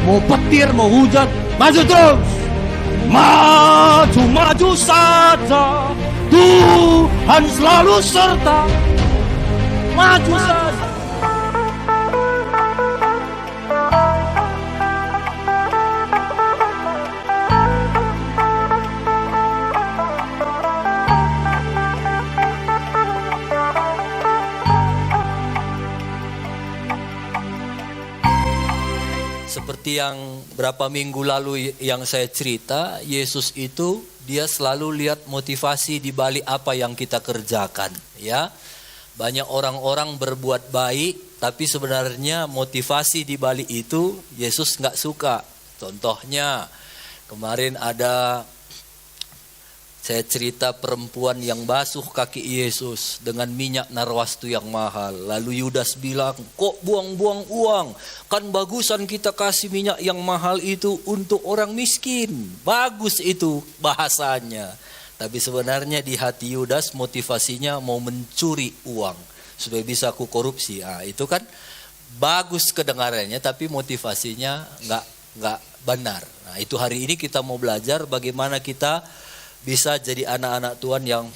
Mau petir, mau hujan, maju terus. Maju saja, Tuhan selalu serta. Maju saja. Seperti yang berapa minggu lalu yang saya cerita, Yesus itu dia selalu lihat motivasi di balik apa yang kita kerjakan, ya. Banyak orang-orang berbuat baik, tapi sebenarnya motivasi di balik itu Yesus nggak suka. Contohnya kemarin saya cerita perempuan yang basuh kaki Yesus dengan minyak narwastu yang mahal. Lalu Yudas bilang, kok buang-buang uang? Kan bagusan kita kasih minyak yang mahal itu untuk orang miskin. Bagus itu bahasanya. Tapi sebenarnya di hati Yudas motivasinya mau mencuri uang. Supaya bisa aku korupsi. Nah, itu kan bagus kedengarannya tapi motivasinya nggak benar. Nah, itu hari ini kita mau belajar bagaimana kita bisa jadi anak-anak Tuhan yang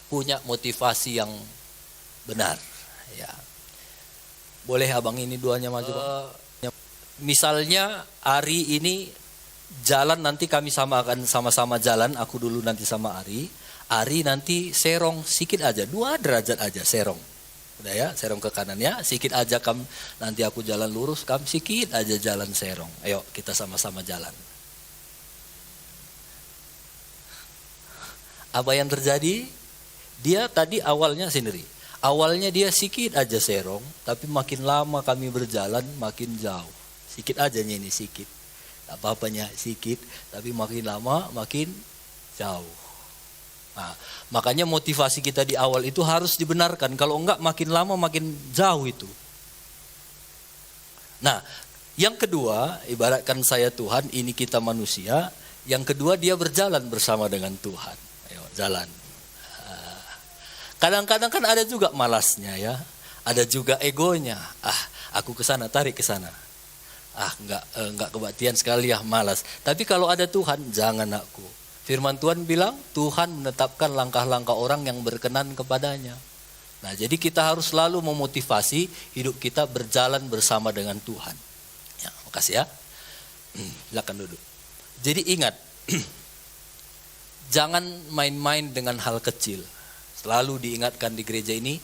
punya motivasi yang benar. Ya. Boleh abang ini duanya maju bang? Misalnya Ari ini jalan, nanti kami akan sama-sama jalan. Aku dulu nanti sama Ari. Ari nanti serong sikit aja, 2 derajat aja serong. Udah ya, serong ke kanan ya. Sikit aja nanti aku jalan lurus, sikit aja jalan serong. Ayo kita sama-sama jalan. Apa yang terjadi? Dia tadi awalnya sendiri. Awalnya dia sikit aja serong, tapi makin lama kami berjalan makin jauh. Sikit aja ini sikit. Tak apa-apanya sikit, tapi makin lama makin jauh. Nah, makanya motivasi kita di awal itu harus dibenarkan. Kalau enggak makin lama makin jauh itu. Nah, yang kedua, ibaratkan saya Tuhan, ini kita manusia. Yang kedua dia berjalan bersama dengan Tuhan. Jalan. Kadang-kadang kan ada juga malasnya ya. Ada juga egonya. Aku ke sana, tarik ke sana. Enggak kebaktian sekali ya, malas. Tapi kalau ada Tuhan, jangan aku. Firman Tuhan bilang, Tuhan menetapkan langkah-langkah orang yang berkenan kepadanya. Nah, jadi kita harus selalu memotivasi hidup kita berjalan bersama dengan Tuhan. Ya, makasih ya. Silakan duduk. Jadi ingat, jangan main-main dengan hal kecil. Selalu diingatkan di gereja ini,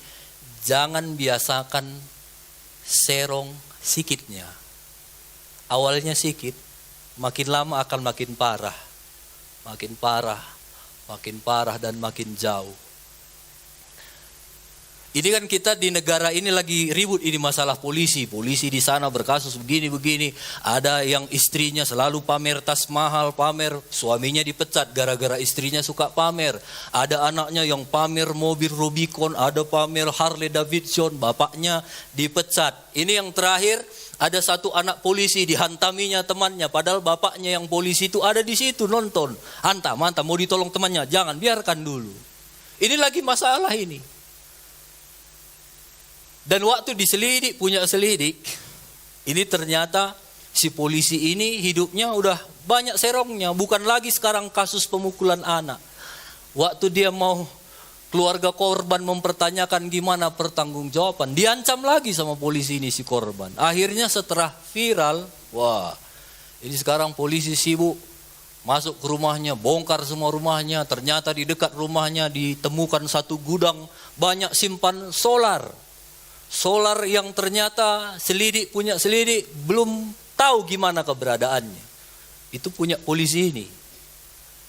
jangan biasakan serong sikitnya. Awalnya sikit, makin lama akan makin parah. Makin parah dan makin jauh. Ini kan kita di negara ini lagi ribut ini masalah polisi. Polisi di sana berkasus begini-begini. Ada yang istrinya selalu pamer tas mahal, pamer suaminya dipecat gara-gara istrinya suka pamer. Ada anaknya yang pamer mobil Rubicon, ada pamer Harley Davidson, bapaknya dipecat. Ini yang terakhir, ada satu anak polisi dihantaminya temannya, padahal bapaknya yang polisi itu ada di situ nonton. Hantam, mau ditolong temannya, jangan, biarkan dulu. Ini lagi masalah ini. Dan waktu diselidik, punya selidik, ini ternyata si polisi ini hidupnya udah banyak serongnya. Bukan lagi sekarang kasus pemukulan anak. Waktu dia mau keluarga korban mempertanyakan gimana pertanggungjawaban, diancam lagi sama polisi ini si korban. Akhirnya setelah viral, wah ini sekarang polisi sibuk masuk ke rumahnya, bongkar semua rumahnya. Ternyata di dekat rumahnya ditemukan satu gudang banyak simpan solar. Solar yang ternyata punya selidik belum tahu gimana keberadaannya. Itu punya polisi ini.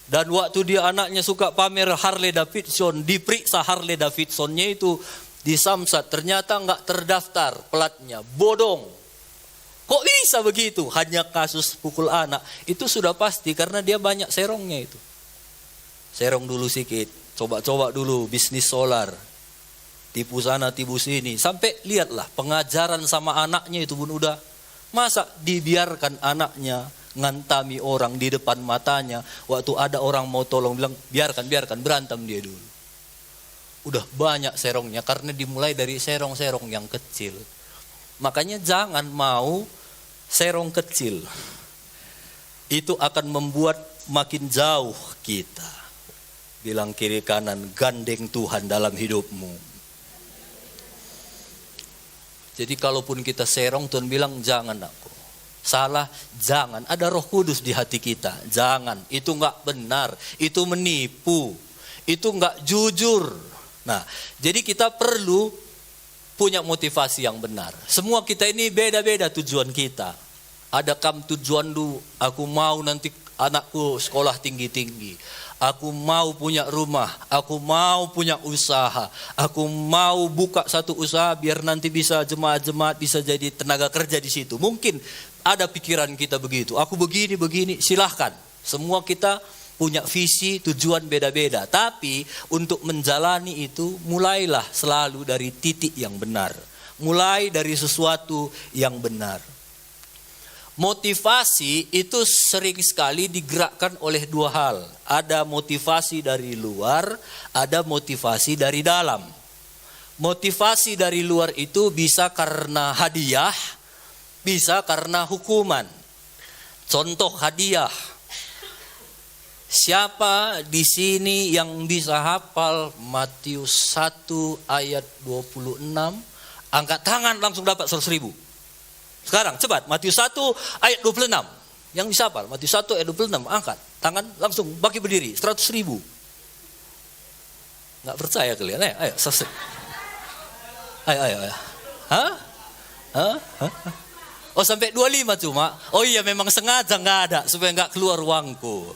Dan waktu dia anaknya suka pamer Harley Davidson, diperiksa Harley Davidsonnya itu di Samsat, ternyata nggak terdaftar platnya, bodong. Kok bisa begitu? Hanya kasus pukul anak. Itu sudah pasti karena dia banyak serongnya itu. Serong dulu sedikit, coba-coba dulu bisnis solar. Tipu sana, tipu sini. Sampai lihatlah pengajaran sama anaknya itu pun udah. Masa dibiarkan anaknya ngantami orang di depan matanya. Waktu ada orang mau tolong bilang biarkan, berantem dia dulu. Udah banyak serongnya karena dimulai dari serong-serong yang kecil. Makanya jangan mau serong kecil itu akan membuat makin jauh kita. Bilang kiri kanan, gandeng Tuhan dalam hidupmu. Jadi kalaupun kita serong, Tuhan bilang jangan aku. Salah, jangan. Ada Roh Kudus di hati kita, jangan. Itu enggak benar, itu menipu, itu enggak jujur. Nah, jadi kita perlu punya motivasi yang benar. Semua kita ini beda-beda tujuan kita. Ada tujuan lu, aku mau nanti anakku sekolah tinggi-tinggi. Aku mau punya rumah, aku mau punya usaha, aku mau buka satu usaha biar nanti bisa jemaat-jemaat bisa jadi tenaga kerja di situ. Mungkin ada pikiran kita begitu, aku begini, silahkan. Semua kita punya visi, tujuan beda-beda. Tapi untuk menjalani itu mulailah selalu dari titik yang benar. Mulai dari sesuatu yang benar. Motivasi itu sering sekali digerakkan oleh dua hal. Ada motivasi dari luar, ada motivasi dari dalam. Motivasi dari luar itu bisa karena hadiah, bisa karena hukuman. Contoh hadiah. Siapa di sini yang bisa hafal Matius 1 ayat 26? Angkat tangan langsung dapat 100.000. Sekarang cepat, Matius 1 ayat 26. Yang bisa hafal, Matius 1 ayat 26, angkat tangan langsung bagi berdiri, 100.000. Nggak percaya kalian? Ayo, selesai. Ayo. Hah? Oh sampai 25 cuma? Oh iya memang sengaja nggak ada supaya nggak keluar uangku.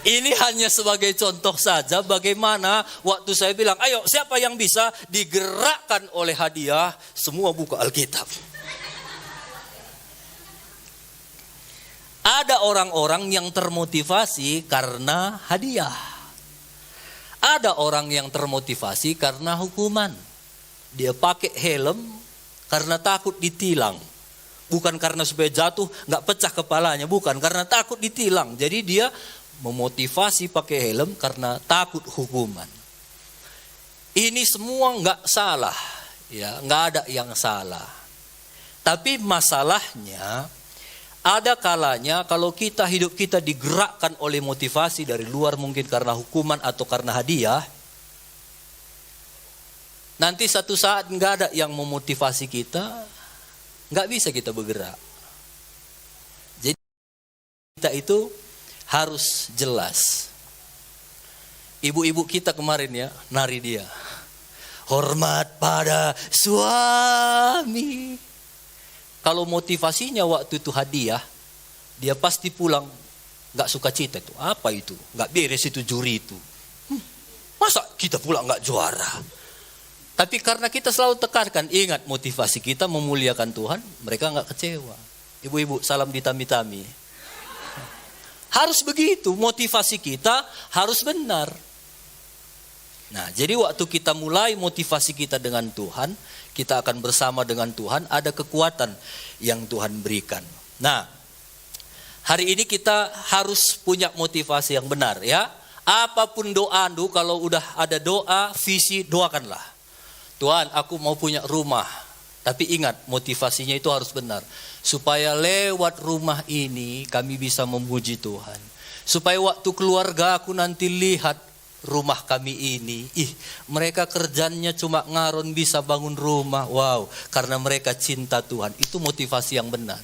Ini hanya sebagai contoh saja bagaimana waktu saya bilang, ayo siapa yang bisa digerakkan oleh hadiah, semua buka Alkitab. Ada orang-orang yang termotivasi karena hadiah. Ada orang yang termotivasi karena hukuman. Dia pakai helm karena takut ditilang. Bukan karena supaya jatuh gak pecah kepalanya. Bukan, karena takut ditilang. Jadi dia memotivasi pakai helm karena takut hukuman. Ini semua gak salah. Ya, gak ada yang salah. Tapi masalahnya, ada kalanya kalau hidup kita digerakkan oleh motivasi dari luar, mungkin karena hukuman atau karena hadiah, nanti satu saat nggak ada yang memotivasi kita, nggak bisa kita bergerak. Jadi kita itu harus jelas. Ibu-ibu kita kemarin ya, nari dia. Hormat pada suami. Kalau motivasinya waktu itu hadiah, dia pasti pulang nggak suka cita itu. Apa itu? Nggak beres itu juri itu. Masa kita pulang nggak juara? Tapi karena kita selalu tekankan, ingat motivasi kita memuliakan Tuhan, mereka nggak kecewa. Ibu-ibu salam di tami-tami. Harus begitu, motivasi kita harus benar. Nah, jadi waktu kita mulai motivasi kita dengan Tuhan, kita akan bersama dengan Tuhan, ada kekuatan yang Tuhan berikan. Nah, hari ini kita harus punya motivasi yang benar ya. Apapun doa, kalau udah ada doa, visi, doakanlah. Tuhan, aku mau punya rumah. Tapi ingat, motivasinya itu harus benar. Supaya lewat rumah ini kami bisa memuji Tuhan. Supaya waktu keluarga aku nanti lihat rumah kami ini, mereka kerjanya cuma ngaron bisa bangun rumah. Wow, karena mereka cinta Tuhan. Itu motivasi yang benar.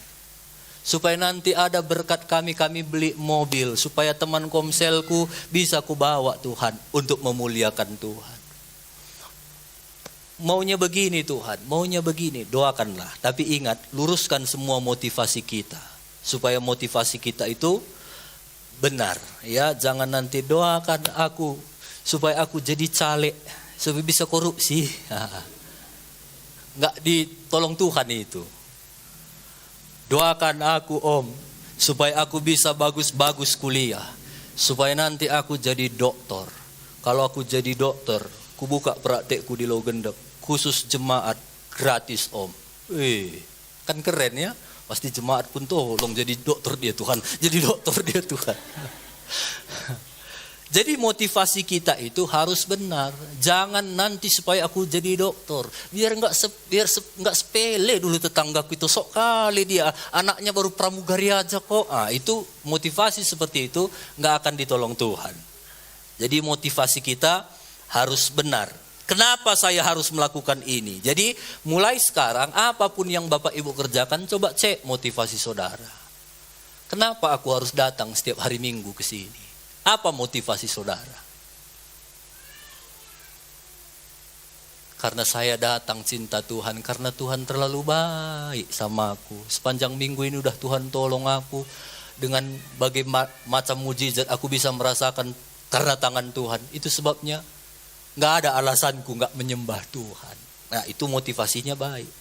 Supaya nanti ada berkat kami beli mobil. Supaya teman komselku bisa ku bawa Tuhan untuk memuliakan Tuhan. Maunya begini Tuhan, maunya begini, doakanlah. Tapi ingat, luruskan semua motivasi kita. Supaya motivasi kita itu benar, ya. Jangan nanti doakan aku supaya aku jadi caleg, supaya bisa korupsi. Enggak ditolong Tuhan itu. Doakan aku Om, supaya aku bisa bagus-bagus kuliah, supaya nanti aku jadi dokter. Kalau aku jadi dokter, ku buka praktekku di Logendek, khusus jemaat, gratis Om. Kan keren ya. Pasti jemaat pun tolong jadi dokter dia Tuhan. Jadi dokter dia Tuhan. Jadi motivasi kita itu harus benar. Jangan nanti supaya aku jadi dokter. Biar nggak sepele dulu tetanggaku itu, sok kali dia anaknya baru pramugari aja kok. Itu motivasi seperti itu nggak akan ditolong Tuhan. Jadi motivasi kita harus benar. Kenapa saya harus melakukan ini? Jadi mulai sekarang apapun yang Bapak Ibu kerjakan, coba cek motivasi saudara. Kenapa aku harus datang setiap hari Minggu ke sini? Apa motivasi saudara? Karena saya datang cinta Tuhan, karena Tuhan terlalu baik sama aku. Sepanjang minggu ini udah Tuhan tolong aku. Dengan berbagai macam mujizat aku bisa merasakan karena tangan Tuhan. Itu sebabnya gak ada alasanku gak menyembah Tuhan. Nah itu motivasinya baik.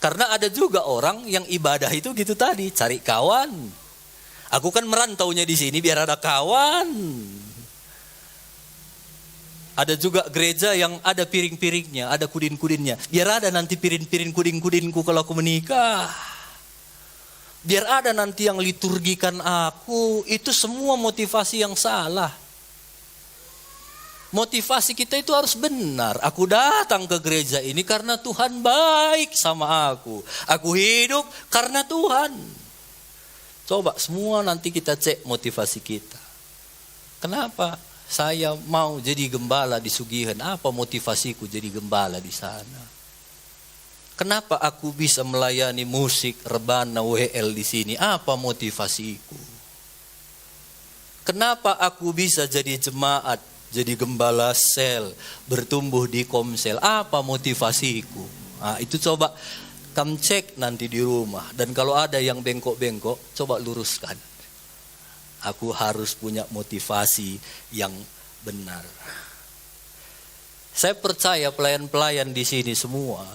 Karena ada juga orang yang ibadah itu gitu tadi, cari kawan. Aku kan merantaunya di sini biar ada kawan. Ada juga gereja yang ada piring-piringnya, ada kudin-kudinnya. Biar ada nanti piring-piring kudin-kudinku kalau aku menikah. Biar ada nanti yang liturgikan aku. Itu semua motivasi yang salah. Motivasi kita itu harus benar. Aku datang ke gereja ini karena Tuhan baik sama aku. Aku hidup karena Tuhan. Coba semua nanti kita cek motivasi kita. Kenapa saya mau jadi gembala di Sugihan? Apa motivasiku jadi gembala di sana? Kenapa aku bisa melayani musik rebana WL di sini? Apa motivasiku? Kenapa aku bisa jadi jemaat, jadi gembala sel, bertumbuh di komsel? Apa motivasiku? Itu coba kamu cek nanti di rumah. Dan kalau ada yang bengkok-bengkok, coba luruskan. Aku harus punya motivasi yang benar. Saya percaya pelayan-pelayan di sini semua,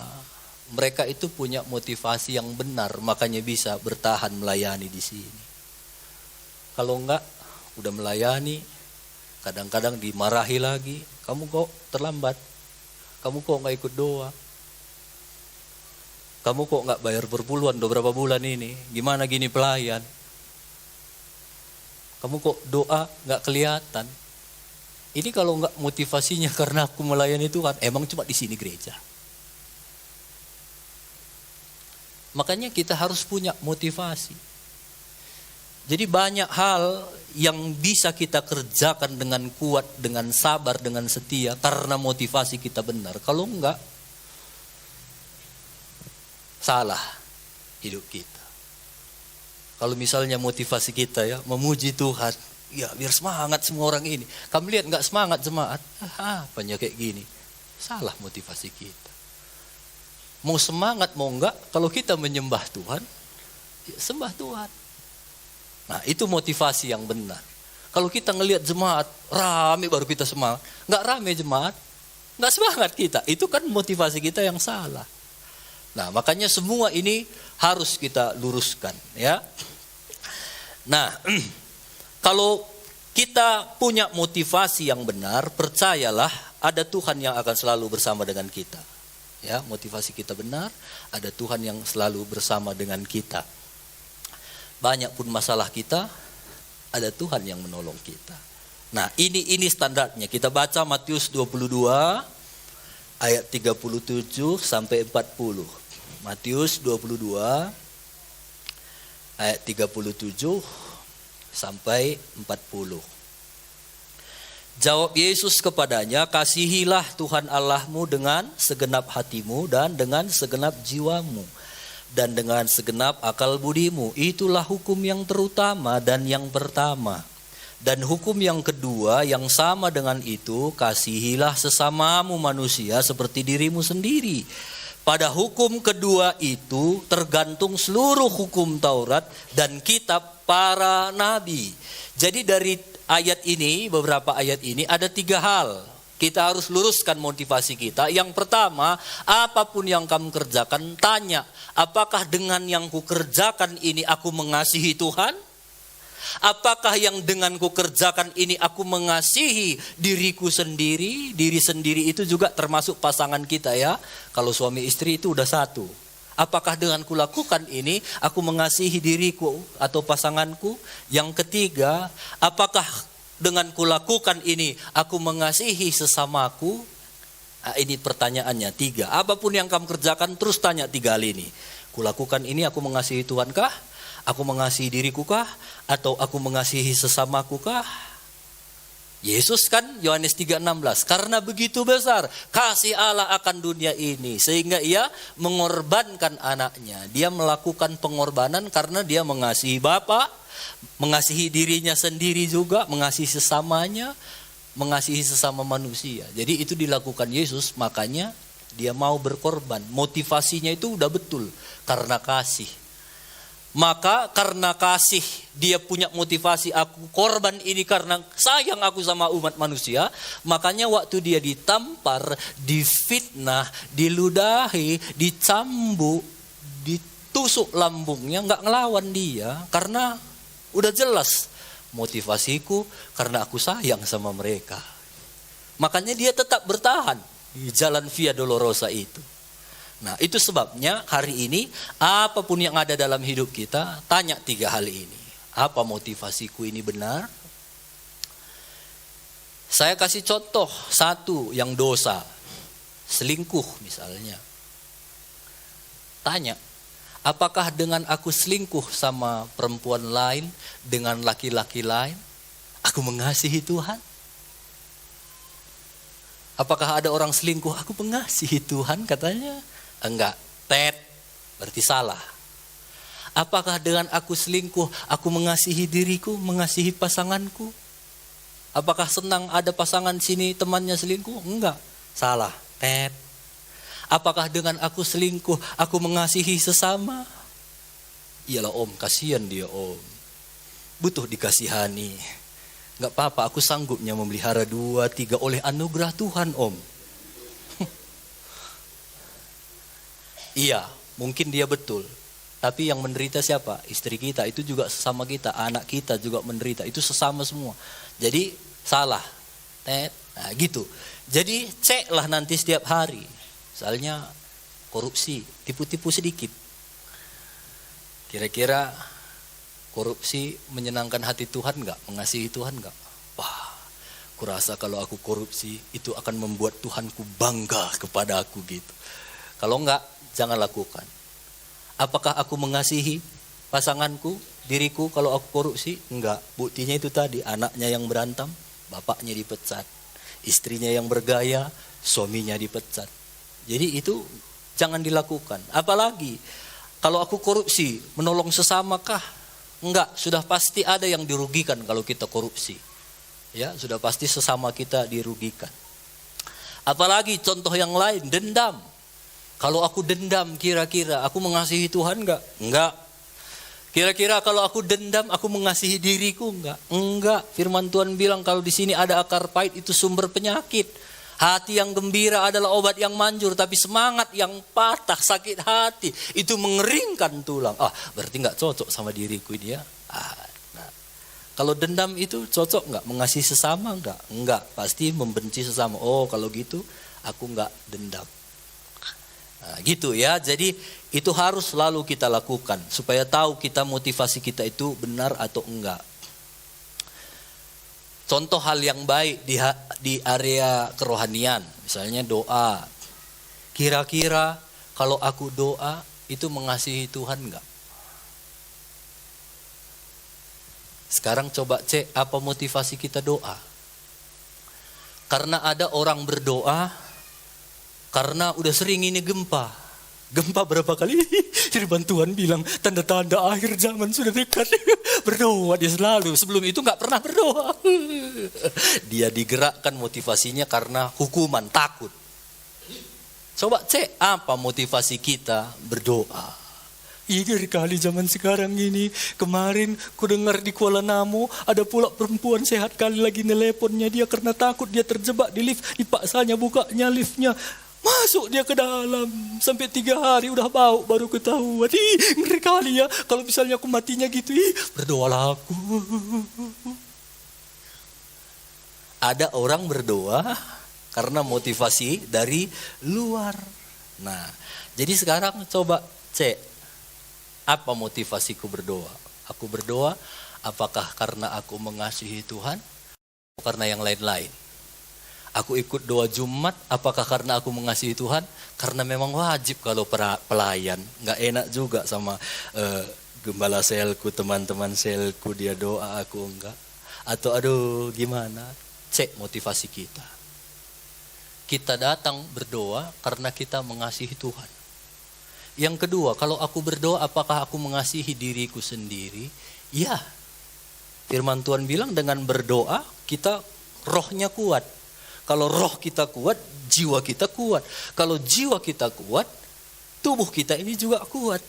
mereka itu punya motivasi yang benar, makanya bisa bertahan melayani di sini. Kalau enggak, udah melayani, kadang-kadang dimarahi lagi. Kamu kok terlambat? Kamu kok enggak ikut doa? Kamu kok nggak bayar perpuluhan udah berapa bulan ini? Gimana gini pelayan? Kamu kok doa nggak kelihatan? Ini kalau nggak motivasinya karena aku melayani Tuhan, emang cuma di sini gereja. Makanya kita harus punya motivasi. Jadi banyak hal yang bisa kita kerjakan dengan kuat, dengan sabar, dengan setia karena motivasi kita benar. Kalau enggak, salah hidup kita. Kalau misalnya motivasi kita ya memuji Tuhan, ya biar semangat semua orang ini. Kamu lihat nggak semangat jemaat? Apanya kayak gini? Salah motivasi kita. Mau semangat mau enggak, kalau kita menyembah Tuhan, ya sembah Tuhan. Nah itu motivasi yang benar. Kalau kita ngelihat jemaat rame baru kita semangat, nggak rame jemaat, nggak semangat kita. Itu kan motivasi kita yang salah. Nah, makanya semua ini harus kita luruskan, ya. Nah, kalau kita punya motivasi yang benar, percayalah ada Tuhan yang akan selalu bersama dengan kita. Ya, motivasi kita benar, ada Tuhan yang selalu bersama dengan kita. Banyak pun masalah kita, ada Tuhan yang menolong kita. Nah, ini standarnya. Kita baca Matius 22 ayat 37 sampai 40. Matius 22 ayat 37 sampai 40. Jawab Yesus kepadanya, kasihilah Tuhan Allahmu dengan segenap hatimu dan dengan segenap jiwamu dan dengan segenap akal budimu. Itulah hukum yang terutama dan yang pertama. Dan hukum yang kedua yang sama dengan itu, kasihilah sesamamu manusia seperti dirimu sendiri. Pada hukum kedua itu tergantung seluruh hukum Taurat dan kitab para nabi. Jadi dari ayat ini, beberapa ayat ini ada 3 hal. Kita harus luruskan motivasi kita. Yang pertama, apapun yang kamu kerjakan, tanya, apakah dengan yang kukerjakan ini aku mengasihi Tuhan? Apakah yang dengan kukerjakan ini aku mengasihi diriku sendiri? Diri sendiri itu juga termasuk pasangan kita ya. Kalau suami istri itu udah satu. Apakah dengan kulakukan ini aku mengasihi diriku atau pasanganku? Yang ketiga, apakah dengan kulakukan ini aku mengasihi sesamaku? Nah, ini pertanyaannya 3. Apapun yang kamu kerjakan terus tanya 3 hal ini. Kulakukan ini aku mengasihi Tuhan kah? Aku mengasihi diriku kah? Atau aku mengasihi sesamaku kah? Yesus kan Yohanes 3:16, karena begitu besar kasih Allah akan dunia ini sehingga ia mengorbankan anaknya. Dia melakukan pengorbanan karena dia mengasihi Bapa, mengasihi dirinya sendiri juga, mengasihi sesamanya, mengasihi sesama manusia. Jadi itu dilakukan Yesus, makanya dia mau berkorban. Motivasinya itu udah betul, karena kasih. Maka karena kasih dia punya motivasi, aku korban ini karena sayang aku sama umat manusia. Makanya waktu dia ditampar, difitnah, diludahi, dicambuk, ditusuk lambungnya, gak ngelawan dia. Karena udah jelas motivasiku karena aku sayang sama mereka. Makanya dia tetap bertahan di jalan Via Dolorosa itu. Nah, itu sebabnya hari ini apapun yang ada dalam hidup kita, tanya 3 hal ini. Apa motivasiku ini benar? Saya kasih contoh 1 yang dosa. Selingkuh misalnya. Tanya, apakah dengan aku selingkuh sama perempuan lain, dengan laki-laki lain, aku mengasihi Tuhan? Apakah ada orang selingkuh, aku mengasihi Tuhan katanya? Enggak, berarti salah. Apakah dengan aku selingkuh, aku mengasihi diriku, mengasihi pasanganku? Apakah senang ada pasangan sini temannya selingkuh? Enggak, salah, Apakah dengan aku selingkuh, aku mengasihi sesama? Iyalah om, kasihan dia om. Butuh dikasihani. Enggak apa-apa, aku sanggupnya memelihara 2, 3 oleh anugerah Tuhan om. Iya, mungkin dia betul. Tapi yang menderita siapa? Istri kita, itu juga sesama kita. Anak kita juga menderita, itu sesama semua. Jadi salah. Nah gitu. Jadi ceklah nanti setiap hari. Misalnya korupsi, tipu-tipu sedikit. Kira-kira korupsi menyenangkan hati Tuhan enggak? Mengasihi Tuhan enggak? Wah, kurasa kalau aku korupsi itu akan membuat Tuhanku bangga kepada aku gitu. Kalau enggak, jangan lakukan. Apakah aku mengasihi pasanganku, diriku kalau aku korupsi? Enggak. Buktinya itu tadi, anaknya yang berantem, bapaknya dipecat. Istrinya yang bergaya, suaminya dipecat. Jadi itu jangan dilakukan. Apalagi kalau aku korupsi, menolong sesama kah? Enggak, sudah pasti ada yang dirugikan kalau kita korupsi. Ya, sudah pasti sesama kita dirugikan. Apalagi contoh yang lain, dendam. Kalau aku dendam, kira-kira aku mengasihi Tuhan enggak? Enggak. Kira-kira kalau aku dendam, aku mengasihi diriku enggak? Enggak. Firman Tuhan bilang kalau di sini ada akar pahit, itu sumber penyakit. Hati yang gembira adalah obat yang manjur, tapi semangat yang patah, sakit hati, itu mengeringkan tulang. Berarti enggak cocok sama diriku ini ya. Nah. Kalau dendam itu cocok enggak? Mengasihi sesama enggak? Enggak. Pasti membenci sesama. Oh, kalau gitu aku enggak dendam. Nah, gitu ya, jadi itu harus selalu kita lakukan supaya tahu kita motivasi kita itu benar atau enggak. Contoh hal yang baik di area kerohanian, misalnya doa. Kira-kira kalau aku doa itu mengasihi Tuhan enggak? Sekarang coba cek apa motivasi kita doa. Karena ada orang berdoa karena udah sering ini gempa. Gempa berapa kali? Firman Tuhan bilang tanda-tanda akhir zaman sudah dekat. Berdoa dia selalu. Sebelum itu gak pernah berdoa. Dia digerakkan motivasinya karena hukuman, takut. Coba cek apa motivasi kita berdoa. Iya kali zaman sekarang ini. Kemarin ku dengar di Kuala Namu ada pula perempuan sehat kali lagi neleponnya dia karena takut dia terjebak di lift. Dipaksanya bukanya liftnya. Masuk dia ke dalam. Sampai 3 hari udah bau baru ketahuan. Ngeri kali ya. Kalau misalnya aku matinya gitu. Berdoalah aku. Ada orang berdoa karena motivasi dari luar. Nah, jadi sekarang coba cek. Apa motivasiku berdoa? Aku berdoa apakah karena aku mengasihi Tuhan? karena yang lain-lain. Aku ikut doa Jumat, apakah karena aku mengasihi Tuhan? Karena memang wajib kalau pelayan. Nggak enak juga sama gembala selku, teman-teman selku, dia doa, aku enggak. Atau aduh gimana? Cek motivasi kita. Kita datang berdoa karena kita mengasihi Tuhan. Yang kedua, kalau aku berdoa apakah aku mengasihi diriku sendiri? Ya. Firman Tuhan bilang dengan berdoa kita rohnya kuat. Kalau roh kita kuat, jiwa kita kuat. Kalau jiwa kita kuat, tubuh kita ini juga kuat.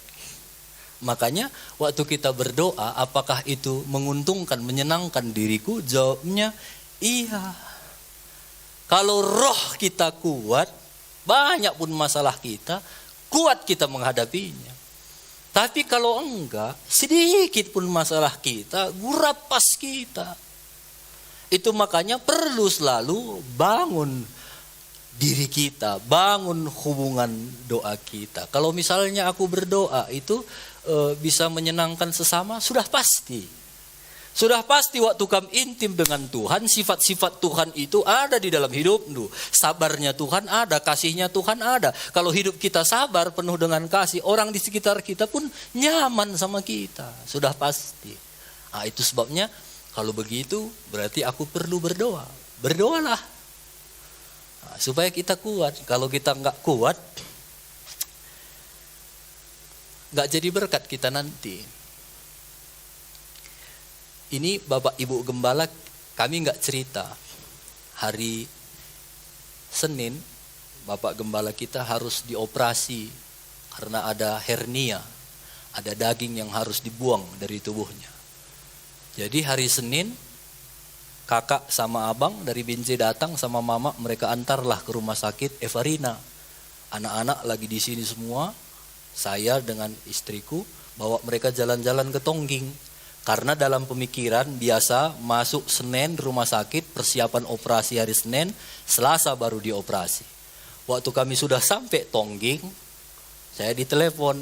Makanya waktu kita berdoa, apakah itu menguntungkan, menyenangkan diriku? Jawabnya iya. Kalau roh kita kuat, banyak pun masalah kita, kuat kita menghadapinya. Tapi kalau enggak, sedikit pun masalah kita, gurapas kita. Itu makanya perlu selalu bangun diri kita, bangun hubungan doa kita. Kalau misalnya aku berdoa itu bisa menyenangkan sesama, sudah pasti. Sudah pasti waktu kamu intim dengan Tuhan, sifat-sifat Tuhan itu ada di dalam hidupmu. Sabarnya Tuhan ada, kasihnya Tuhan ada. Kalau hidup kita sabar, penuh dengan kasih, orang di sekitar kita pun nyaman sama kita. Sudah pasti. Nah, itu sebabnya kalau begitu berarti aku perlu berdoa. Berdoalah. Nah, supaya kita kuat. Kalau kita nggak kuat, nggak jadi berkat kita nanti. Ini Bapak Ibu Gembala, kami nggak cerita. Hari Senin, Bapak Gembala kita harus dioperasi karena ada hernia. Ada daging yang harus dibuang dari tubuhnya. Jadi hari Senin, kakak sama abang dari Binjai datang sama mama, mereka antarlah ke rumah sakit Evarina. Anak-anak lagi di sini semua, saya dengan istriku bawa mereka jalan-jalan ke Tongging. Karena dalam pemikiran biasa masuk Senin rumah sakit, persiapan operasi hari Senin, Selasa baru dioperasi. Waktu kami sudah sampai Tongging, saya ditelepon,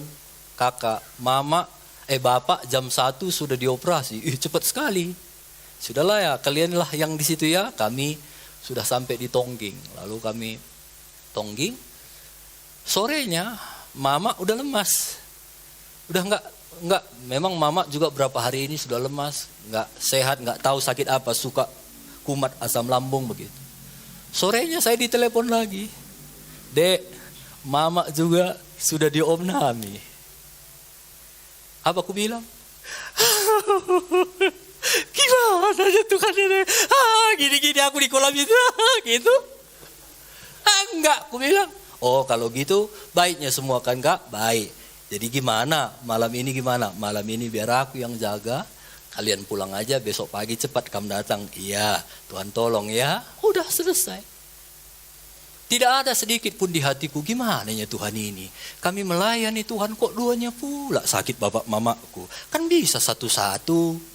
kakak, bapak jam 1 sudah dioperasi. Cepat sekali. Sudahlah ya, kalianlah yang di situ ya. Kami sudah sampai di Tongging. Lalu kami Tongging. Sorenya mama udah lemas. Udah enggak, memang mama juga berapa hari ini sudah lemas, enggak sehat, enggak tahu sakit apa, suka kumat asam lambung begitu. Sorenya saya ditelepon lagi. Dek, mama juga sudah diopnami. Apa aku bilang? Gimana ya Tuhan ini? Gini-gini aku di kolam itu, gitu. Enggak, aku bilang. Oh kalau gitu baiknya semua kan enggak? Baik. Jadi gimana? Malam ini gimana? Malam ini biar aku yang jaga. Kalian pulang aja, besok pagi cepat kamu datang. Iya, Tuhan tolong ya. Udah selesai. Tidak ada sedikit pun di hatiku, gimana ya Tuhan ini? Kami melayani Tuhan kok duanya pula sakit bapak mamaku. Kan bisa satu-satu.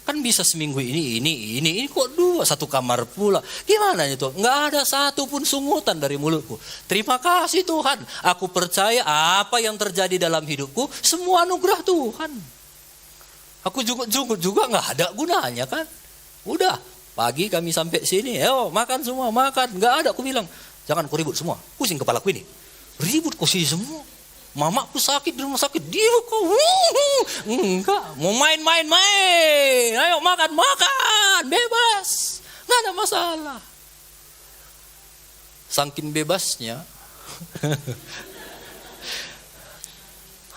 Kan bisa seminggu ini kok dua, satu kamar pula. Gimana ya Tuhan? Nggak ada satu pun sungutan dari mulutku. Terima kasih Tuhan. Aku percaya apa yang terjadi dalam hidupku, semua anugerah Tuhan. Aku juga nggak ada gunanya kan. Udah. Pagi kami sampai sini, makan semua, makan. Nggak ada, aku bilang, jangan kau ribut semua. Pusing kepalaku ini. Ribut kau sih semua. Mamaku sakit di rumah sakit, dia kok. Enggak, mau main. Ayo makan, bebas. Nggak ada masalah. Saking bebasnya.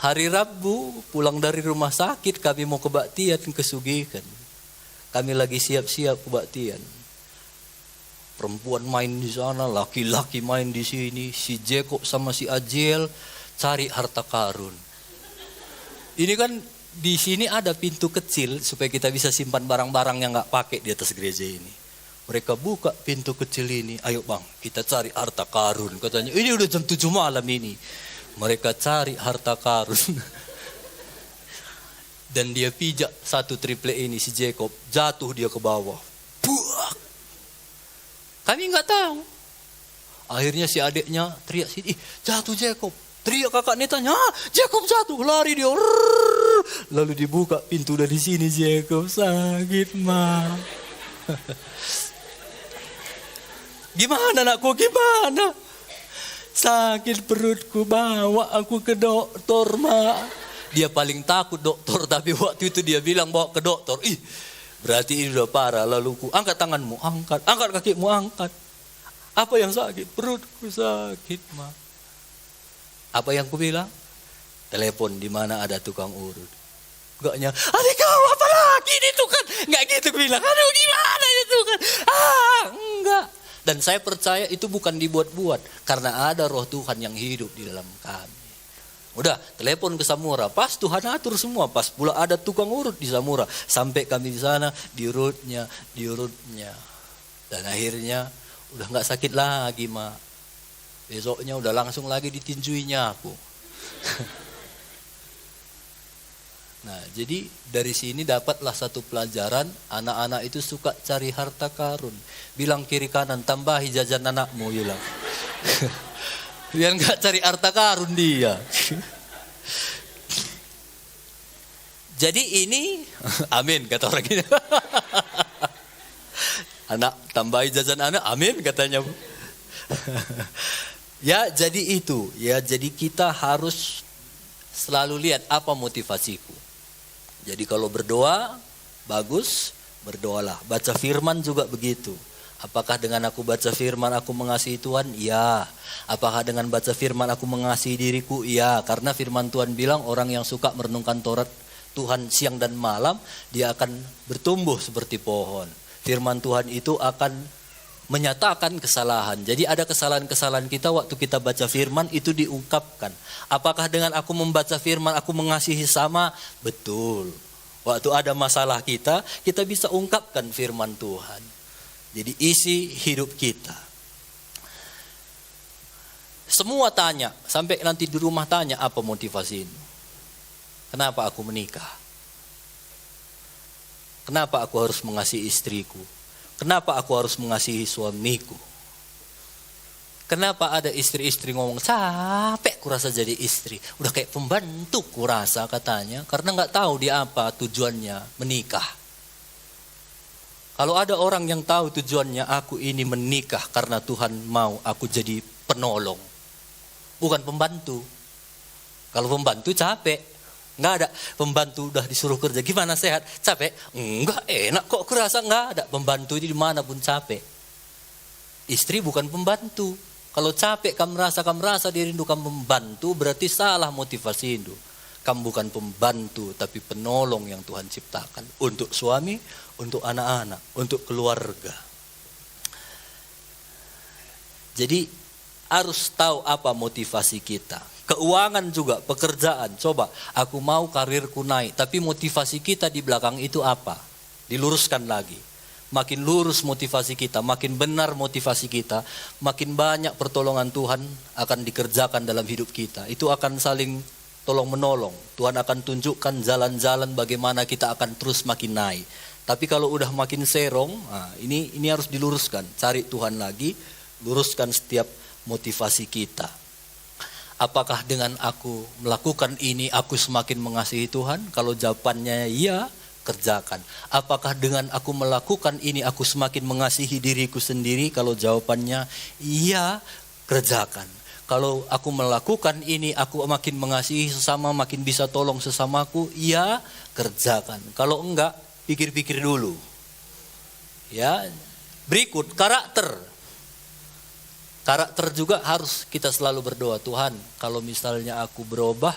Hari Rabu, pulang dari rumah sakit, kami mau kebaktian ke Sugikan. Kami lagi siap-siap kebaktian. Perempuan main di sana, laki-laki main di sini. Si Jacob sama si Ajiel cari harta karun. Ini kan di sini ada pintu kecil supaya kita bisa simpan barang-barang yang nggak pakai di atas gereja ini. Mereka buka pintu kecil ini. Ayo bang, kita cari harta karun. Katanya ini udah jam 7 malam ini. Mereka cari harta karun. Dan dia pijak satu triple ini si Jacob, jatuh dia ke bawah. Buak. Kami nggak tahu. Akhirnya si adiknya teriak sini, jatuh Jacob. Teriak kakaknya tanya, Jacob jatuh, lari dia. Lalu dibuka pintu dari sini, Jacob sakit mah. Gimana anakku, gimana? Sakit perutku, bawa aku ke dokter, Mak. Dia paling takut dokter, tapi waktu itu dia bilang bawa ke dokter. Ih, berarti ini udah parah. Lalu ku angkat tanganmu, angkat kakimu, angkat. Apa yang sakit? Perutku sakit, Mak. Apa yang ku bilang? Telepon di mana ada tukang urut. Enggaknya, adik kau apa lagi ini tukang? Enggak gitu ku bilang. Aduh gimana itu kan? Enggak. Dan saya percaya itu bukan dibuat-buat. Karena ada roh Tuhan yang hidup di dalam kami. Udah, telepon ke Samura. Pas Tuhan atur semua. Pas pula ada tukang urut di Samura. Sampai kami di sana, diurutnya. Dan akhirnya udah gak sakit lagi, Mak. Besoknya udah langsung lagi ditinjuinya aku. Nah, jadi dari sini dapatlah satu pelajaran, anak-anak itu suka cari harta karun. Bilang kiri kanan, tambahi jajan anakmu, bilang. Biar gak cari harta karun dia. Jadi ini, amin kata orang ini. Anak, tambahi jajan anak, amin katanya. Ya, jadi itu. Ya, jadi kita harus selalu lihat apa motivasiku. Jadi kalau berdoa, bagus, berdoalah. Baca firman juga begitu. Apakah dengan aku baca firman aku mengasihi Tuhan? Iya. Apakah dengan baca firman aku mengasihi diriku? Iya. Karena firman Tuhan bilang orang yang suka merenungkan Taurat Tuhan siang dan malam, dia akan bertumbuh seperti pohon. Firman Tuhan itu akan menyatakan kesalahan. Jadi ada kesalahan-kesalahan kita waktu kita baca firman itu diungkapkan. Apakah dengan aku membaca firman aku mengasihi sama? Betul. Waktu ada masalah kita bisa ungkapkan firman Tuhan. Jadi isi hidup kita. Semua tanya, sampai nanti di rumah tanya apa motivasimu? Kenapa aku menikah? Kenapa aku harus mengasihi istriku? Kenapa aku harus mengasihi suamiku? Kenapa ada istri-istri ngomong, capek kurasa jadi istri. Udah kayak pembantu kurasa katanya. Karena gak tahu dia apa tujuannya menikah. Kalau ada orang yang tahu tujuannya, aku ini menikah karena Tuhan mau aku jadi penolong. Bukan pembantu. Kalau pembantu capek. Nggak ada pembantu udah disuruh kerja. Gimana sehat? Capek? Enggak, enak kok kurasa nggak ada. Pembantu ini dimanapun capek. Istri bukan pembantu. Kalau capek kamu merasa dirindukan pembantu, berarti salah motivasi itu. Kamu bukan pembantu, tapi penolong yang Tuhan ciptakan. Untuk suami, untuk anak-anak, untuk keluarga. Jadi harus tahu apa motivasi kita. Keuangan juga, pekerjaan. Coba, aku mau karirku naik. Tapi motivasi kita di belakang itu apa? Diluruskan lagi. Makin lurus motivasi kita, makin benar motivasi kita, makin banyak pertolongan Tuhan akan dikerjakan dalam hidup kita. Itu akan saling tolong menolong. Tuhan akan tunjukkan jalan-jalan bagaimana kita akan terus makin naik. Tapi kalau udah makin serong, ini harus diluruskan. Cari Tuhan lagi, luruskan setiap motivasi kita. Apakah dengan aku melakukan ini aku semakin mengasihi Tuhan? Kalau jawabannya iya, kerjakan. Apakah dengan aku melakukan ini aku semakin mengasihi diriku sendiri? Kalau jawabannya iya, kerjakan. Kalau aku melakukan ini aku makin mengasihi sesama, makin bisa tolong sesamaku, iya, kerjakan. Kalau enggak, pikir-pikir dulu. Ya, berikut karakter. Karakter juga harus kita selalu berdoa, Tuhan, kalau misalnya aku berubah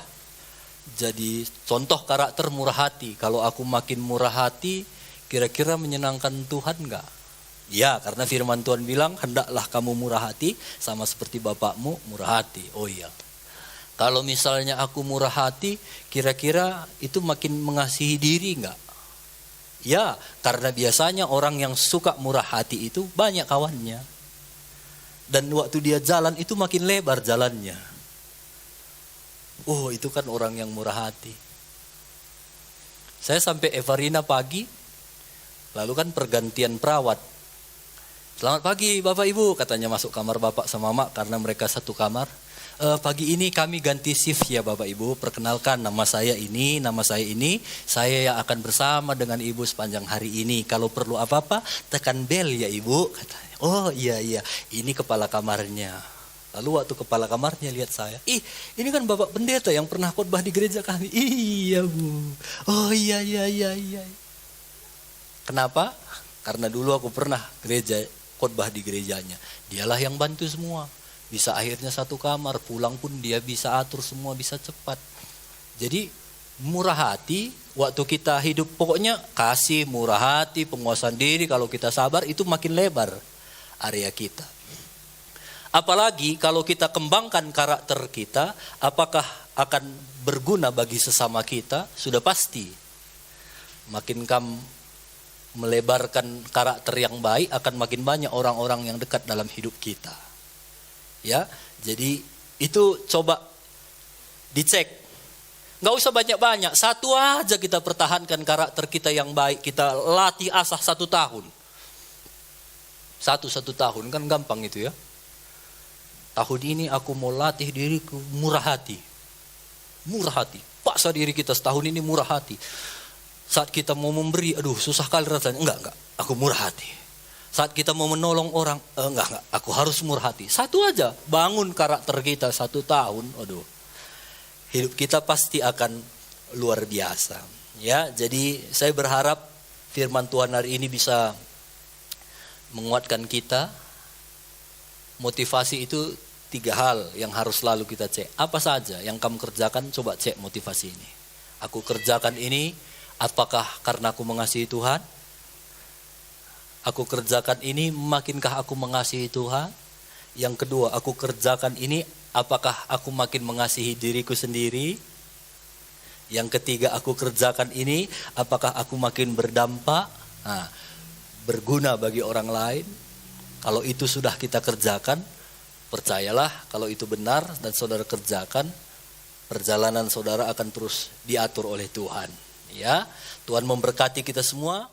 jadi contoh karakter murah hati. Kalau aku makin murah hati, kira-kira menyenangkan Tuhan enggak? Ya, karena firman Tuhan bilang, hendaklah kamu murah hati sama seperti Bapakmu murah hati. Oh iya. Kalau misalnya aku murah hati, kira-kira itu makin mengasihi diri enggak? Ya, karena biasanya orang yang suka murah hati itu banyak kawannya. Dan waktu dia jalan itu makin lebar jalannya. Oh, itu kan orang yang murah hati. Saya sampai Evarina pagi, lalu kan pergantian perawat. Selamat pagi Bapak Ibu, katanya masuk kamar Bapak sama Mak karena mereka satu kamar. Pagi ini kami ganti shift ya Bapak Ibu. Perkenalkan nama saya ini. Saya yang akan bersama dengan Ibu sepanjang hari ini. Kalau perlu apa-apa tekan bel ya Ibu. Katanya. Oh iya, ini kepala kamarnya. Lalu waktu kepala kamarnya lihat saya. Ini kan Bapak Pendeta yang pernah khotbah di gereja kami. Iya Bu. Oh iya. Kenapa? Karena dulu aku pernah khotbah di gerejanya. Dialah yang bantu semua. Bisa akhirnya satu kamar, pulang pun dia bisa atur semua, bisa cepat. Jadi murah hati, waktu kita hidup pokoknya kasih, murah hati, penguasaan diri, kalau kita sabar itu makin lebar area kita. Apalagi kalau kita kembangkan karakter kita, apakah akan berguna bagi sesama kita? Sudah pasti. Makin kamu melebarkan karakter yang baik, akan makin banyak orang-orang yang dekat dalam hidup kita. Ya, jadi itu coba dicek. Nggak usah banyak-banyak, satu aja kita pertahankan karakter kita yang baik. Kita latih asah 1 tahun. Satu tahun kan gampang itu ya. Tahun ini aku mau latih diriku murah hati. Paksa diri kita setahun ini murah hati. Saat kita mau memberi, aduh susah kali rasanya. Enggak, aku murah hati. Saat kita mau menolong orang, enggak, aku harus murah hati. Satu aja, bangun karakter kita 1 tahun, aduh. Hidup kita pasti akan luar biasa. Ya, jadi saya berharap firman Tuhan hari ini bisa menguatkan kita. Motivasi itu 3 hal yang harus selalu kita cek. Apa saja yang kamu kerjakan, coba cek motivasi ini. Aku kerjakan ini, apakah karena aku mengasihi Tuhan? Aku kerjakan ini, makinkah aku mengasihi Tuhan? Yang kedua, aku kerjakan ini, apakah aku makin mengasihi diriku sendiri? Yang ketiga, aku kerjakan ini, apakah aku makin berdampak? Berguna bagi orang lain? Kalau itu sudah kita kerjakan, percayalah kalau itu benar dan saudara kerjakan, perjalanan saudara akan terus diatur oleh Tuhan. Ya, Tuhan memberkati kita semua.